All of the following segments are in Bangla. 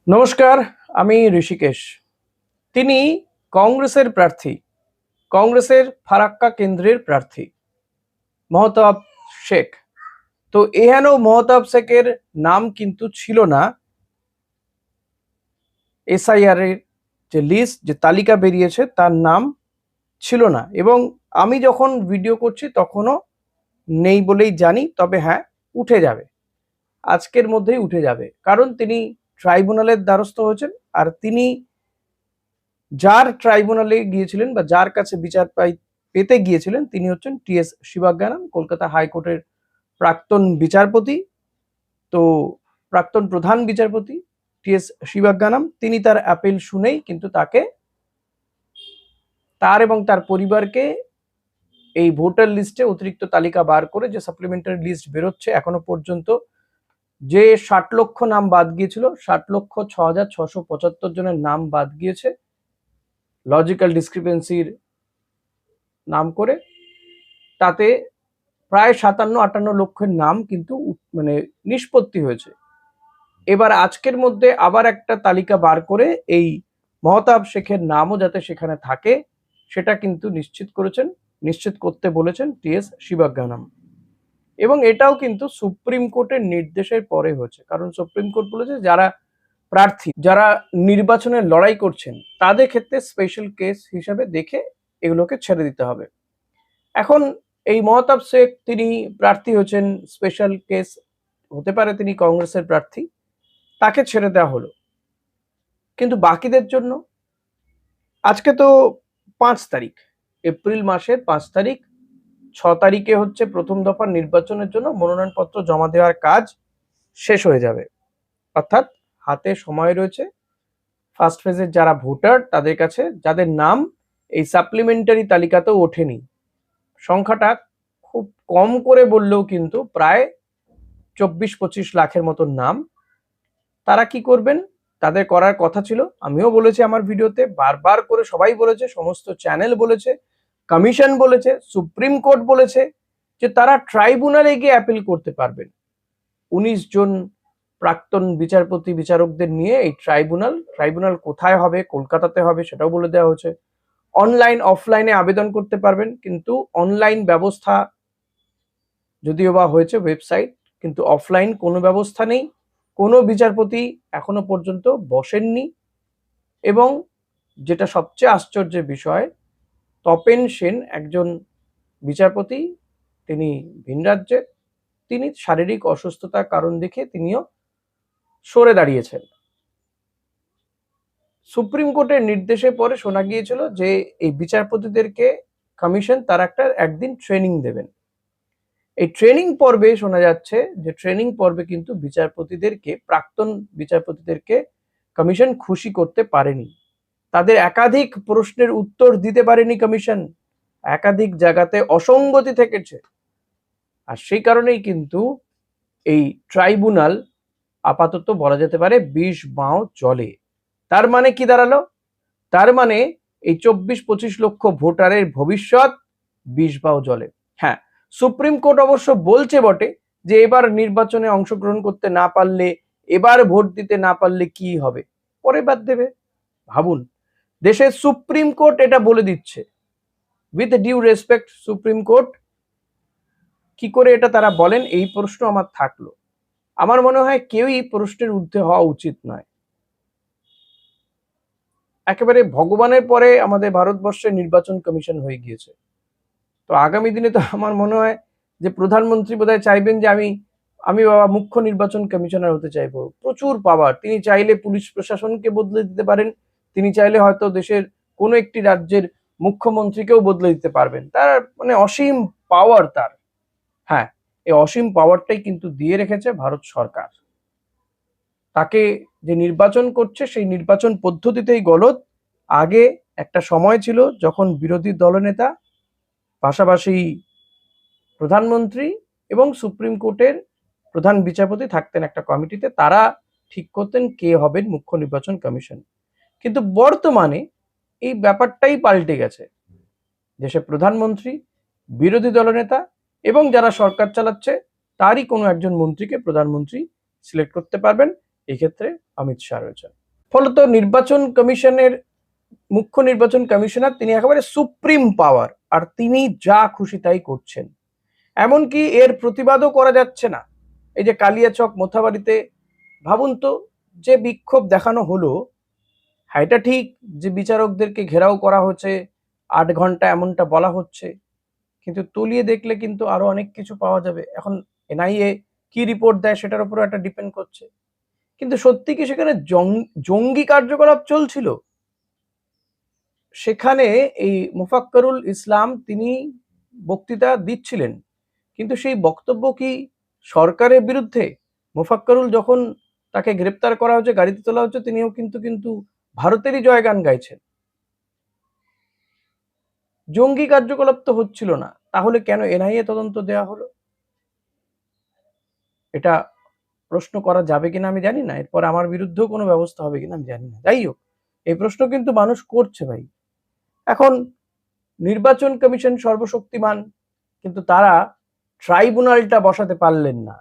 নমস্কার, আমি ঋষিকেশ। তিনি কংগ্রেসের প্রার্থী, কংগ্রেসের ফারাক্কা কেন্দ্রের প্রার্থী মহতাব শেখ। তো এহেন মহতাব শেখের নাম কিন্তু ছিল না এসআইআর এর যে লিস্ট, যে তালিকা বেরিয়েছে তার নাম ছিল না, এবং আমি যখন ভিডিও করছি তখনও নেই বলেই জানি। তবে হ্যাঁ, উঠে যাবে, আজকের মধ্যেই উঠে যাবে, কারণ তিনি ট্রাইব্যুনালের দ্বারস্থ হয়েছেন। আর তিনি যার ট্রাইব্যুনালে গিয়েছিলেন বা যার কাছে বিচার পেতে গিয়েছিলেন তিনি হচ্ছেন টি.এস. শিবাজ্ঞানম, কলকাতা হাইকোর্টের প্রাক্তন বিচারপতি। তো প্রাক্তন প্রধান বিচারপতি টি.এস. শিবাজ্ঞানম, তিনি তার অ্যাপিল শুনেই কিন্তু তাকে, তার এবং তার পরিবারকে এই ভোটার লিস্টে অতিরিক্ত তালিকা বার করে যে সাপ্লিমেন্টারি লিস্ট বেরোচ্ছে এখনো পর্যন্ত, যে 60 লক্ষ নাম বাদ গিয়েছিল, 60,06,675 জনের নাম বাদ গিয়েছে লজিক্যাল ডিসক্রিপেন্সির নাম করে, তাতে প্রায় 57-58 লক্ষের নাম কিন্তু মানে নিষ্পত্তি হয়েছে। এবার আজকের মধ্যে আবার একটা তালিকা বার করে এই মহতাব শেখের নামও যাতে সেখানে থাকে সেটা কিন্তু নিশ্চিত করতে বলেছেন টি.এস. শিবাজ্ঞানম। এবং এটাও কিন্তু সুপ্রিম কোর্টের নির্দেশের পরে হয়েছে, কারণ সুপ্রিম কোর্ট বলেছে যারা প্রার্থী, যারা নির্বাচনে লড়াই করছেন তাদের ক্ষেত্রে স্পেশাল কেস হিসেবে দেখে এগুলোকে ছেড়ে দিতে হবে। এখন এই মহতাব শেখ তিনি প্রার্থী হয়েছেন, স্পেশাল কেস হতে পারে তিনি কংগ্রেসের প্রার্থী, তাকে ছেড়ে দেওয়া হলো। কিন্তু বাকিদের জন্য আজকে তো 5 তারিখ, এপ্রিল মাসের 5 তারিখ, 6 তারিখে হচ্ছে প্রথম দফার নির্বাচনের জন্য মনোনয়নপত্র জমা দেওয়ার কাজ শেষ হয়ে যাবে। অর্থাৎ হাতে সময় রয়েছে ফার্স্ট ফেজের যারা ভোটার তাদের কাছে, যাদের নাম এই সাপ্লিমেন্টারি তালিকাতেও ওঠেনি, সংখ্যাটা খুব কম করে বললেও কিন্তু প্রায় 24-25 লাখের মতো নাম। তারা কি করবেন? তাদের করার কথা ছিল, আমিও বলেছি আমার ভিডিওতে, বারবার করে সবাই বলেছে, সমস্ত চ্যানেল বলেছে, কমিশন বলেছে, সুপ্রিম কোর্ট বলেছে যে তারা ট্রাইব্যুনালে গিয়ে অ্যাপিল করতে পারবেন। 19 জন প্রাক্তন বিচারপতি বিচারকদের নিয়ে এই ট্রাইব্যুনাল কোথায় হবে, কলকাতাতে হবে, সেটাও বলে দেওয়া হয়েছে। অনলাইন অফলাইনে আবেদন করতে পারবেন, কিন্তু অনলাইন ব্যবস্থা যদিও বা হয়েছে ওয়েবসাইট, কিন্তু অফলাইন কোনো ব্যবস্থা নেই। কোনো বিচারপতি এখনো পর্যন্ত বসেননি। এবং যেটা সবচেয়ে আশ্চর্যের বিষয়, তপেন সেন একজন বিচারপতি, তিনি ভিন রাজ্যের, তিনি শারীরিক অসুস্থতার কারণ দেখে তিনিও সরে দাঁড়িয়েছেন। সুপ্রিম কোর্টের নির্দেশে পরে শোনা গিয়েছিল যে এই বিচারপতিদেরকে কমিশন তারা একদিন ট্রেনিং দেবেন। এই ট্রেনিং পর্বে শোনা যাচ্ছে যে ট্রেনিং পর্বে কিন্তু প্রাক্তন বিচারপতিদেরকে কমিশন খুশি করতে পারেনি। তাদের একাধিক প্রশ্নের উত্তর দিতে পারেনি কমিশন, একাধিক জায়গাতে অসঙ্গতি থেকেছে। আর সেই কারণেই কিন্তু এই ট্রাইব্যুনাল আপাতত বলা যেতে পারে 20 বাঁও জলে। তার মানে কি দাঁড়ালো? তার মানে এই 24-25 লক্ষ ভোটারের ভবিষ্যৎ 20 বাঁও জলে। হ্যাঁ, সুপ্রিম কোর্ট অবশ্য বলছে বটে যে এবার নির্বাচনে অংশগ্রহণ করতে না পারলে, এবার ভোট দিতে না পারলে কি হবে, পরে বাদ দেবে। ভাবুন, দেশের সুপ্রিম কোর্ট এটা বলে দিচ্ছে। With due respect Supreme Court, কি করে এটা তারা বলেন, এই প্রশ্ন আমার থাকলো। আমার মনে হয় কেউই প্রশ্নের ঊর্ধ্বে হওয়া উচিত নয়। একেবারে ভগবানের পরে আমাদের ভারতবর্ষে নির্বাচন কমিশন হয়ে গিয়েছে। তো আগামী দিনে তো আমার মনে হয় যে প্রধানমন্ত্রী বোধহয় চাইবেন যে আমি বাবা মুখ্য নির্বাচন কমিশনার হতে চাইবো। প্রচুর পাওয়ার, তিনি চাইলে পুলিশ প্রশাসনকে বদলে দিতে পারেন, তিনি চাইলে হয়তো দেশের কোনো একটি রাজ্যের মুখ্যমন্ত্রীকেও বদলে দিতে পারবেন। তার মানে অসীম পাওয়ার তার। হ্যাঁ, এই অসীম পাওয়ারটাই কিন্তু দিয়ে রেখেছে ভারত সরকার। তাকে যে নির্বাচন করছে সেই নির্বাচন পদ্ধতিতেই গলদ। আগে একটা সময় ছিল যখন বিরোধী দলনেতা, পাশাপাশি প্রধানমন্ত্রী এবং সুপ্রিম কোর্টের প্রধান বিচারপতি থাকতেন একটা কমিটিতে, তারা ঠিক করতেন কে হবেন মুখ্য নির্বাচন কমিশন। কিন্তু বর্তমানে এই ব্যাপারটাই পাল্টে গেছে। দেশে প্রধানমন্ত্রী, বিরোধী দলনেতা এবং যারা সরকার চালাচ্ছে তারই কোনো একজন মন্ত্রীকে প্রধানমন্ত্রী সিলেক্ট করতে পারবেন, এক্ষেত্রে অমিত শাহ রয়েছেন। ফলত নির্বাচন কমিশনের মুখ্য নির্বাচন কমিশনার তিনি একেবারে সুপ্রিম পাওয়ার, আর তিনি যা খুশি তাই করছেন। এমনকি এর প্রতিবাদও করা যাচ্ছে না। এই যে কালিয়াচক মোথাবাড়িতে ভাবুন তো, যে বিক্ষোভ দেখানো হলো, হ্যাঁ এটা ঠিক যে বিচারকদেরকে ঘেরাও করা হচ্ছে, 8 ঘন্টা এমনটা বলা হচ্ছে, কিন্তু তলিয়ে দেখলে কিন্তু আরো অনেক কিছু পাওয়া যাবে। এখন এনআইএ কি রিপোর্ট দেয় সেটার উপর একটা ডিপেন্ড করছে। কিন্তু সত্যি কি সেখানে জঙ্গি কার্যকলাপ চলছিল? সেখানে এই মোফাক্করুল ইসলাম তিনি বক্তৃতা দিচ্ছিলেন, কিন্তু সেই বক্তব্য কি সরকারের বিরুদ্ধে? মোফাক্করুল যখন তাকে গ্রেপ্তার করা হচ্ছে, গাড়িতে তোলা হচ্ছে, তিনিও কিন্তু ভারতেরই জয়গান গাইছেন। জঙ্গি কার্যকলাপ তো হচ্ছিল না, তাহলে কেন এনআইএ তদন্ত দেওয়া হলো? এটা প্রশ্ন করা যাবে কিনা আমি জানি না, এরপর আমার বিরুদ্ধেও কোনো ব্যবস্থা হবে কিনা আমি জানি না। যাই হোক, এই প্রশ্ন কিন্তু মানুষ করছে ভাই। এখন নির্বাচন কমিশন সর্বশক্তিমান, কিন্তু তারা ট্রাইব্যুনালটা বসাতে পারলেন না।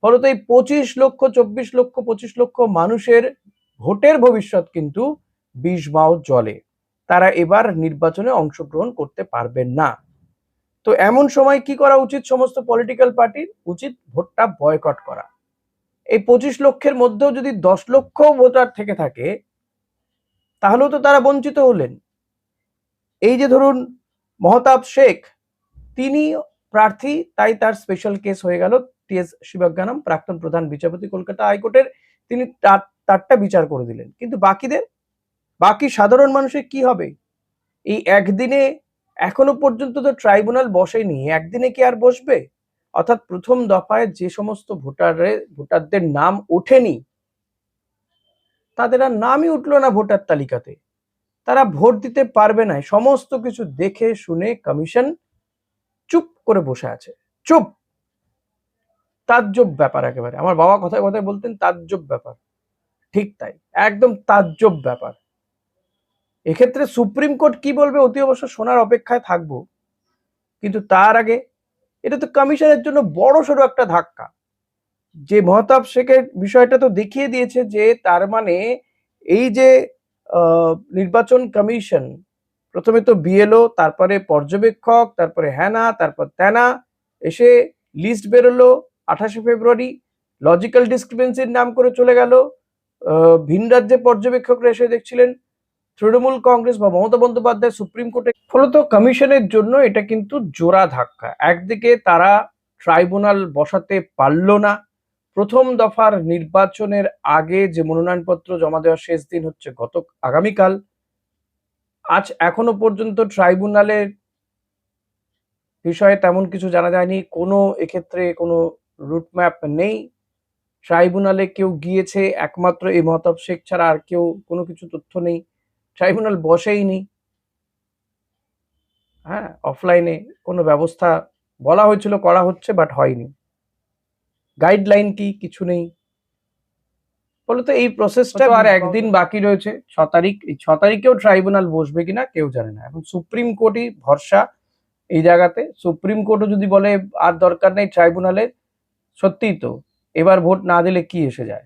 ফলত এই 25 লক্ষ 24 লক্ষ 25 লক্ষ মানুষের ভোটের ভবিষ্যৎ কিন্তু বিষবাও জলে। তারা এবার নির্বাচনে অংশগ্রহণ করতে পারবেন না। তো এমন সময় কি করা উচিত? সমস্ত পলিটিক্যাল পার্টির উচিত ভোটটা বয়কট করা। এই 25 লক্ষের মধ্যেও যদি 10 লক্ষ ভোটার থেকে থাকে, তাহলেও তো তারা বঞ্চিত হলেন। এই যে ধরুন মহতাব শেখ, তিনি প্রার্থী, তাই তার স্পেশাল কেস হয়ে গেল। টিএস শিবজ্ঞানম, প্রাক্তন প্রধান বিচারপতি কলকাতা হাইকোর্টের, তিনি তারটা বিচার করে দিলেন। কিন্তু বাকি সাধারণ মানুষের কি হবে? এই একদিনে এখনো পর্যন্ত তো ট্রাইব্যুনাল বসেনি, একদিনে কি আর বসবে? অর্থাৎ প্রথম দফায় যে সমস্ত ভোটারদের নাম ওঠেনি, তাদের আর নামই উঠলো না ভোটার তালিকাতে, তারা ভোট দিতে পারবে না। সমস্ত কিছু দেখে শুনে কমিশন চুপ করে বসে আছে। চুপ। তাজ্জব ব্যাপার একেবারে। আমার বাবা কথায় কথায় বলতেন তাজ্জব ব্যাপার, ঠিক তাই, একদম তাজ্জব ব্যাপার। এক্ষেত্রে সুপ্রিম কোর্ট কি বলবে অতি অবশ্য শোনার অপেক্ষায় থাকবো, কিন্তু তার আগে এটা তো কমিশনের জন্য বড় সড়ো একটা ধাক্কা। যে মহতাব শেখের বিষয়টা তো দেখিয়ে দিয়েছে যে তার মানে এই যে নির্বাচন কমিশন, প্রথমে তো বিএলও, তারপরে পর্যবেক্ষক, তারপরে হ্যানা, তারপর ত্যানা, এসে লিস্ট বেরোলো 28শে ফেব্রুয়ারি, লজিক্যাল ডিসক্রিপেন্সির নাম করে চলে গেল। ভিন রাজ্যে পর্যবেক্ষকরা এসে দেখছিলেন তৃণমূল কংগ্রেস বা মমতা বন্দ্যোপাধ্যায় সুপ্রিম কোর্টে। ফলত কমিশনের জন্য এটা কিন্তু জোড়া ধাক্কা। একদিকে তারা ট্রাইব্যুনাল বসাতে পারল না, প্রথম দফার নির্বাচনের আগে যে মনোনয়নপত্র জমা দেওয়ার শেষ দিন হচ্ছে আগামীকাল, আজ এখনো পর্যন্ত ট্রাইব্যুনালের বিষয়ে তেমন কিছু জানা যায়নি। কোনো এক্ষেত্রে কোনো রুটম্যাপ নেই। ট্রাইব্যুনালে কেউ গিয়েছে একমাত্র এই মহতাব শেখ ছাড়া আর কেউ কোনো কিছু তথ্য নেই। ট্রাইব্যুনাল বসেইনি। হ্যাঁ, অফলাইনে কোনো ব্যবস্থা বলা হয়েছিল করা হচ্ছে, বাট হয়নি। গাইডলাইন কি? কিছু নেই। ফলত এই প্রসেসটা আর একদিন বাকি রয়েছে, 6 তারিখ। এই 6 তারিখেও ট্রাইব্যুনাল বসবে কিনা কেউ জানে না। এখন সুপ্রিম কোর্টই ভরসা এই জায়গাতে। সুপ্রিম কোর্টও যদি বলে আর দরকার নেই ট্রাইব্যুনালে, সত্যিই তো এবার ভোট না দিলে কি এসে যায়?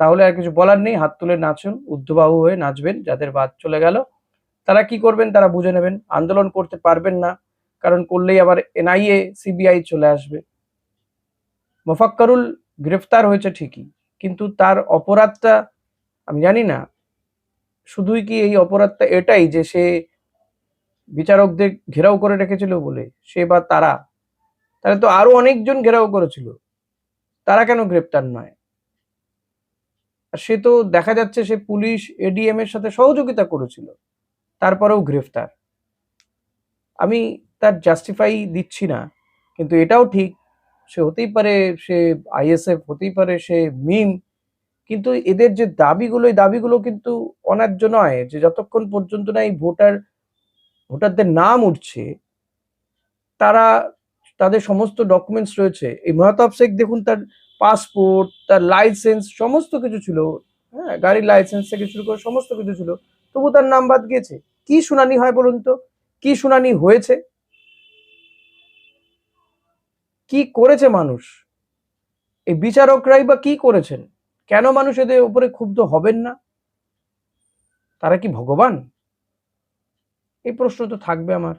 তাহলে আর কিছু বলার নেই, হাত তুলে নাচুন, ঊর্ধ্ববাহু হয়ে নাচবেন। যাদের বাদ চলে গেল তারা কি করবেন তারা বুঝে নেবেন। আন্দোলন করতে পারবেন না, কারণ করলেই আবার এনআইএ সিবিআই চলে আসবে। মোফাক্করুল গ্রেফতার হয়েছে ঠিকই, কিন্তু তার অপরাধটা আমি জানি না। শুধুই কি এই অপরাধটা এটাই যে সে বিচারকদের ঘেরাও করে রেখেছিল বলে সে বা তারা? তাহলে তো আরো অনেকজন ঘেরাও করেছিল, তারা কেন গ্রেপ্তার নয়? আর সে তো দেখা যাচ্ছে সে পুলিশ এডিএম এর সাথে সহযোগিতা করেছিল, তারপরেও গ্রেফতার। আমি তার জাস্টিফাই দিচ্ছি না, কিন্তু এটাও ঠিক সে হতেই পারে, সে আইএসএফ হতেই পারে, সে মিম, কিন্তু এদের যে দাবিগুলো, এই দাবিগুলো কিন্তু অন্যায্য নয়। যে যতক্ষণ পর্যন্ত না এই ভোটারদের নাম উঠছে, তারা তাদের সমস্ত ডকুমেন্টস রয়েছে। এই মহতাব শেখ দেখুন, তার পাসপোর্ট, তার লাইসেন্স সমস্ত কিছু ছিল, হ্যাঁ, গাড়ির লাইসেন্স থেকে শুরু করে সমস্ত কিছু ছিল, তবু তার নাম বাদ গিয়েছে। কি শুনানি হয় বলুন তো? কি শুনানি হয়েছে? কি করেছে মানুষ? এই বিচারকরাই বা কি করেছেন? কেন মানুষ এদের উপরে ক্ষুব্ধ হবেন না? তারা কি ভগবান? এই প্রশ্ন তো থাকবে আমার।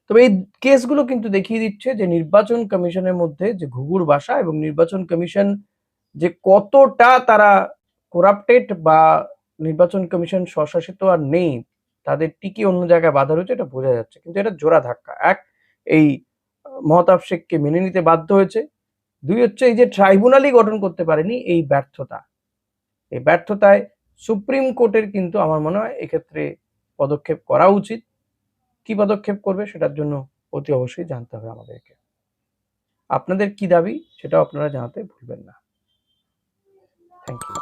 তবে এই কেসগুলো কিন্তু দেখিয়ে দিচ্ছে যে নির্বাচন কমিশনের মধ্যে যে ঘুঘুর বাসা, এবং নির্বাচন কমিশন যে কতটা তারা করাপ্টেড, বা নির্বাচন কমিশন স্বশাসিত আর নেই, তাদের টিকি অন্য জায়গায় বাধা রয়েছে, এটা বোঝা যাচ্ছে। কিন্তু এটা জোড়া ধাক্কা। এক, এই মহতাব শেখকে মেনে নিতে বাধ্য হয়েছে। দুই হচ্ছে এই যে ট্রাইব্যুনালই গঠন করতে পারেনি, এই ব্যর্থতা। এই ব্যর্থতায় সুপ্রিম কোর্টের কিন্তু আমার মনে হয় এক্ষেত্রে পদক্ষেপ করা উচিত। কি পদক্ষেপ করবে সেটার জন্য অতি অবশ্যই জানতে হবে আমাদেরকে। আপনাদের কি দাবি সেটাও আপনারা জানাতে ভুলবেন না। Thank you.